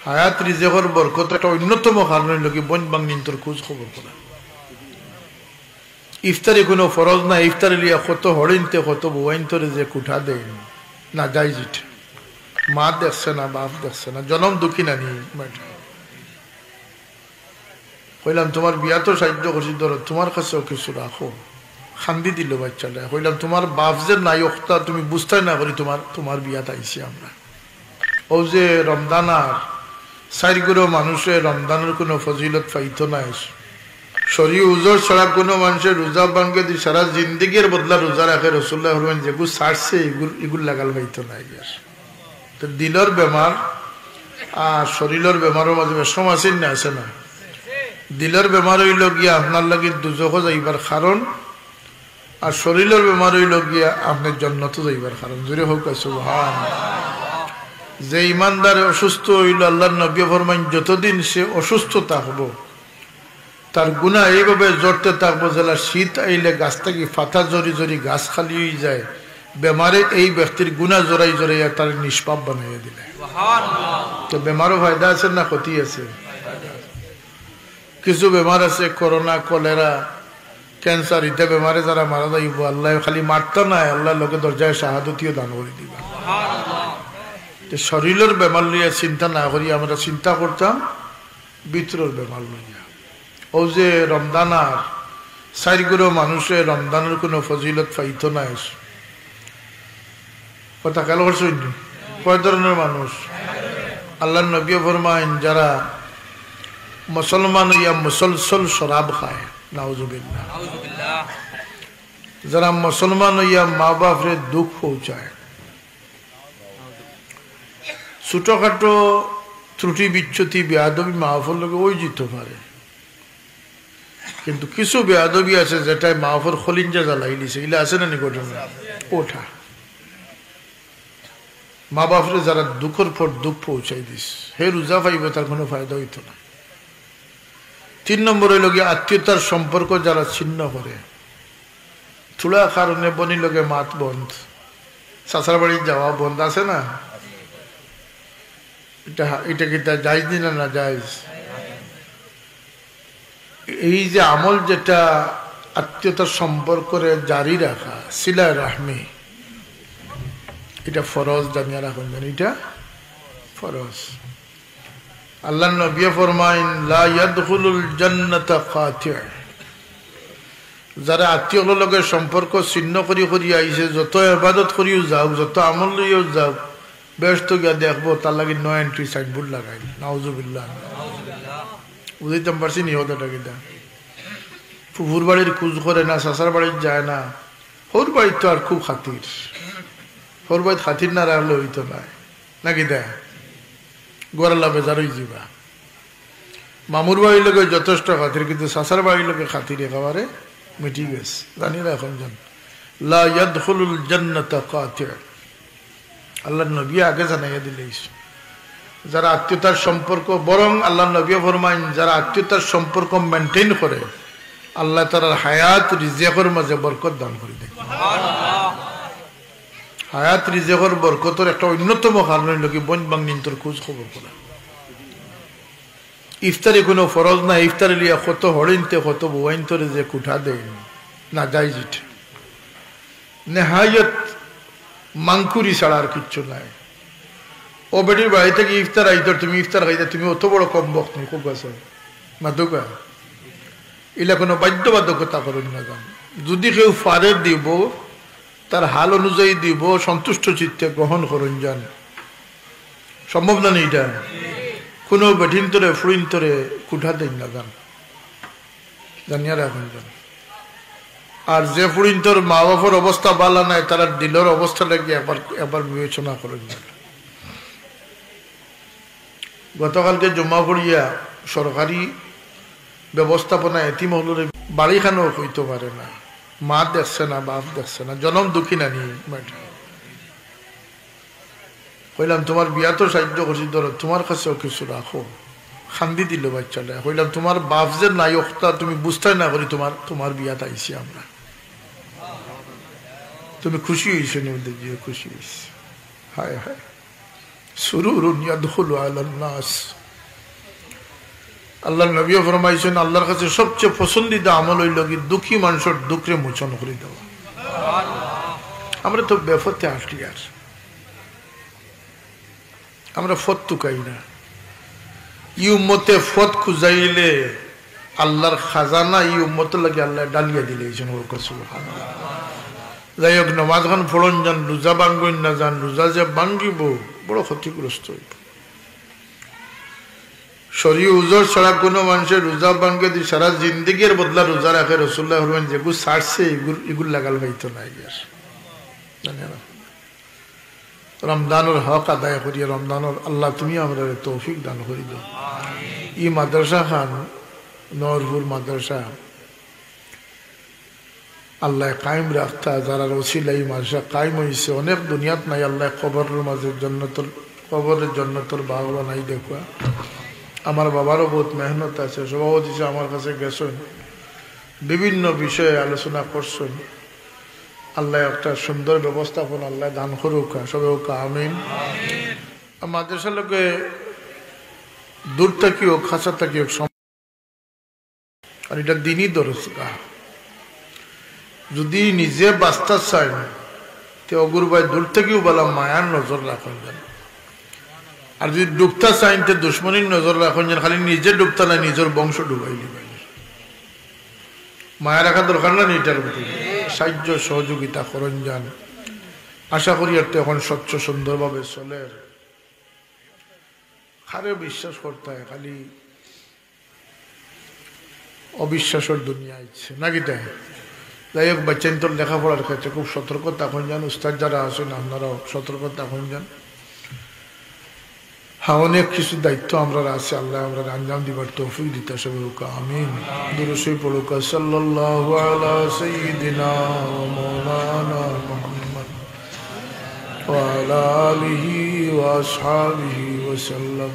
হায়াত রিজেকর বরকত একটা অন্যতম কারণ হইল কি বন বাংনিন তোর খোঁজ খবর করা। ইফতারি কোনো ফরজ না, ইফতারি লিয়া কত হরিনতে কত বুয়াইন তোরে যে কুঠা দেয় না যাই জিট মা দেখছে না বাপ দেখছে না, জনম দুঃখী না নিয়ে কইলাম তোমার বিয়া তো সাহায্য করছি, ধরো তোমার কাছেও কিছু রাখো। খান্দি দিল বাচ্চাটা। কইলাম তোমার বাপ যে নাই অক্তা তুমি বুঝতে না করি তোমার বিয়াত আইছি আমরা। ও যে রমজান আর সাইরগুলো মানুষের রমজানের কোনো ফজিলত পাইতো না, শরীর উজর ছাড়া কোনো মানুষের রোজা ভাঙ্গে দি সারা জিন্দিগির বদলা রোজা রাখে। রসুল্লাহ হরমান যেগুলো ছাড়ছে এগুলো লাগাল পাইতো না। তো দিলর বেমার আর শরীরের বেমারের মাঝে বেশম আছেন না, আছে না? দিলের বেমার হইল গিয়া আপনার লাগে দুজখ যাইবার কারণ, আর শরীরের বেমার হইল গিয়া আপনার জন্নত যাইবার কারণ। জোরে হোক সুবহান। যে ইমানদার অসুস্থ হইল, আল্লাহর নবী ফরমাইন যতদিন সে অসুস্থ থাকবো তার গুনাহ এইভাবে জড়তে থাকবো যেটা শীত আইলে গাছ থেকে ফাতা জড়ি জড়ি গাছ খালি হয়ে যায়। বেমারে এই ব্যক্তির গুনাহ জড়াই জড়াইয়া তার নিষ্পাপ বানাইয়া দিলে। তো বেমারও ফায়দা আছে না ক্ষতি আছে? কিছু বেমার আছে করোনা, কলেরা, ক্যান্সার, ইত্যাদি বেমারে যারা মারা যাইব আল্লাহ খালি মারতা নাই, আল্লাহ লোকে দরজায় শাহাদতিও দান করে দিবা। শরীরের বেমার লইয়া চিন্তা না করি আমরা চিন্তা করতাম ভিতরের বেমার লইয়া। ও যে রমজান আর সাইরগুলো মানুষের রমজানের কোনো ফজিলত পাইতো না। কথা খেয়াল করছেন? কয় ধরনের মানুষ? আল্লাহ নবী ফরমাইন যারা মুসলমান হইয়া মুসলসল শরাব খায়, নাউজুবিল্লাহ, যারা মুসলমান হইয়া মা বাপরে দুঃখ পৌঁছায়, ছোটখাটো ত্রুটি বিচ্ছুতি বেয়াদবি মাহফুর লোকে ওই জিতে পারে, কিন্তু কিছু বেয়াদবি আছে যেটাই মাহফুর খলিঞ্জা জ্বালাই দিছে। এগুলো আছে না ঘটনা ওঠা মা বাপরে যারা দুঃখের পর দুঃখ পৌঁছাই দিস, হে রোজা পাইবে তার কোনো ফায়দা হইত না। 3 নম্বর হইল গিয়ে আত্মীয়তার সম্পর্ক যারা ছিন্ন করে, থোড়া কারণে বনি লোকে মাত বন্ধ, চাচার বাড়ি যাওয়া বন্ধ, আছে না? এটা কি তা জায়েজ না জায়েজ? এই যে আমল যেটা আত্মীয়তার সম্পর্কে জারি রাখা, সিলা রাহমি, এটা ফরজ। জানিয়া রাখুন, এটা ফরজ। আল্লাহ নবী ফরমাইন লা ইয়াদখুলুল জান্নাতা কাতি', যারা আত্মীয় লোকের সম্পর্ক ছিন্ন করি করি আইছে, যত ইবাদত করিও যাও, যত আমল লইও যাও, ব্যস্ত গিয়া দেখবো তার লাগে নো এন্ট্রি সাইনবোর্ড লাগাই। নাউজুবিল্লাহ। বুঝাইতে পারছি নি হতাটা কিনা? ফুফুর বাড়ির খোঁজ করে না, চাচার বাড়ির যায় না, হোর বাড়ির তো আর খুব খাতির, হোর বাড়ির খাতির না রাখলে হইতো না, নাকি দেয় গোয়ালা বেজারই যাবা। মামুর বাড়ির লোকের যথেষ্ট খাতির, কিন্তু চাচার বাড়ির লোকের খাতির একেবারে মিটি গেছে। জানি না এখন জান লা ইয়াদখুলুল জান্নাতা কাতি', আল্লাহ নবী আগে জানাইয়া দিলেই। যারা আত্মীয়তার সম্পর্ক, বরং আল্লাহ নবী ফরমাইন যারা আত্মীয়তার সম্পর্ক মেনটেন করে, আল্লাহ তার হায়াত রিজেকের মাঝে বরকত দান করে দেয়। হায়াত রিজেকের বরকতের একটা অন্যতম কারণ হইল কি বন বাংনিন তোর খোঁজ খবর করা। ইফতারি কোনো ফরজ না, ইফতারি লিয়া কত হরিনতে কত বুয়াইন তোরে যে কুঠা দেয় না যাই জিট নেহায়ত মাংকুরি ছাড়া আর কিচ্ছু নাই। ও বেটির বাড়ি থেকে ইফতার আইতর, তুমি ইফতার খাইতে তুমি অত বড় কম বক্ত নেই, খুব আছে মাদুকা এলা কোনো বাধ্যবাধকতা করেন না। যান যদি কেউ ফারে দিব তার হাল অনুযায়ী দিব, সন্তুষ্ট চিত্তে গ্রহণ করুন। যান সম্ভব না এটা, কোনো বেঠিন তরে ফুড়িন তরে কুঠা দেন না। যান জানিয়া রাখুন। যান আর যে ফুড়িন তোর মা বাবার অবস্থা ভালো নাই, তারা দিলের অবস্থাটাকে একবার বিবেচনা করেন। যান গতকালকে জমা পড়িয়া সরকারি ব্যবস্থাপনা এতিম হলরে বাড়িখানেও হইতে পারে না, মা দেখছে না বাপ দেখছে না, জনম দুঃখী না নিয়ে কইলাম তোমার বিয়া তো সাহায্য করছি, ধরো তোমার কাছেও কিছু রাখো। খান্দি দিল বাচ্চাটা। কইলাম তোমার বাপ যে নাই অক্তা তুমি বুঝতে না করি তোমার বিয়াত আইছি আমরা। তুমি খুশি হয়েছে? খুশি হয়েছে। হায় হায় সুরুরুন ইয়াদখুলু আলান নাস। আল্লাহর নবীও ফরমাইছেন আল্লাহর কাছে সবচেয়ে পছন্দিদা আমল হইল কি দুঃখী মানুষের দুঃখে মোচন করে দেওয়া। আমরা তো বেফতে আসলি আর আমরা ফত তুকাই না। ই উম্মতে ফত খুঁজাইলে আল্লাহর খাজানা ই উম্মত লাগে আল্লাহ ডালিয়া দিলে। যাই হোক, নমাজ খান ফলন যান, রোজা ভাঙ্গন না যান, রোজা যে ভাঙ্গিব বড় ক্ষতিগ্রস্ত হইব। শরীর উজর ছাড়া কোনো মানুষের রোজা ভাঙ্গে দিয়ে সারা জিন্দগির বদলা রোজা রাখে। রসুল্লাহ হরবেন যেগুলো ছাড়ছে এগুলো লাগাল হইতো না। রমজানের হক আদায় করিয়া রমজানের আল্লাহ তুমি আমরা তৌফিক দান করি দাও। ই মাদ্রাসা খান নরপুর মাদ্রাসা আল্লাহ কায়েম রাখতা, যারা রসিলা এই মাদ্রাসা কায়েম হয়েছে অনেক দুনিয়াত নাই। আল্লাহ কবরের মাঝে জন্নতর কবরের জন্নতর বাগলা নাই দেখবা। আমার বাবারও বহুত মেহনত আছে, সভাপতি হিসেবে আমার কাছে গেছেন, বিভিন্ন বিষয়ে আলোচনা করছেন। আল্লাহ একটা সুন্দর ব্যবস্থাপনা আল্লাহ দান করুক, সবে হোক আমিন। মাদ্রাসা লোকে দূর থাকি হোক খাঁচা থাকি হোক, আর এটা দিনই দরজা। যদি নিজে বাঁচতে চাই তো অগুর ভাই দূর থেকেও বলা মায়ার নজর রাখেন যেন। আর যদি ডুবতা চাইন তো দুশ্মনীর নজর রাখেন যেন। খালি নিজে ডুবতা না, নিজের বংশ ডুবাই দিবেন। মায়া রাখা দরকার না এটার মধ্যে সাহায্য সহযোগিতা করেন যান। আশা করি আর তো এখন স্বচ্ছ সুন্দরভাবে চলে। খারে বিশ্বাস করতে হয়, খালি অবিশ্বাসের দুনিয়া ইচ্ছে নাকি তাই। যাই হোক, বাচ্চান তোর লেখাপড়ার ক্ষেত্রে খুব সতর্ক থাকুন যান। উস্তাদ যারা আছেন আপনারাও সতর্ক থাকুন যান। হ্যাঁ, অনেক কিছু দায়িত্ব আমরা আছে, আল্লাহ আমরা আঞ্জাম দিবার তৌফিক দিতে সবে হোক আমিন। দুরূদ পড়ুক সাল্লাল্লাহু আলা সাইয়্যিদিনা ওয়া মাওলানা মুহাম্মদ ওয়া আলা আলিহি ওয়া আসহাবিহি ওয়া সাল্লাম।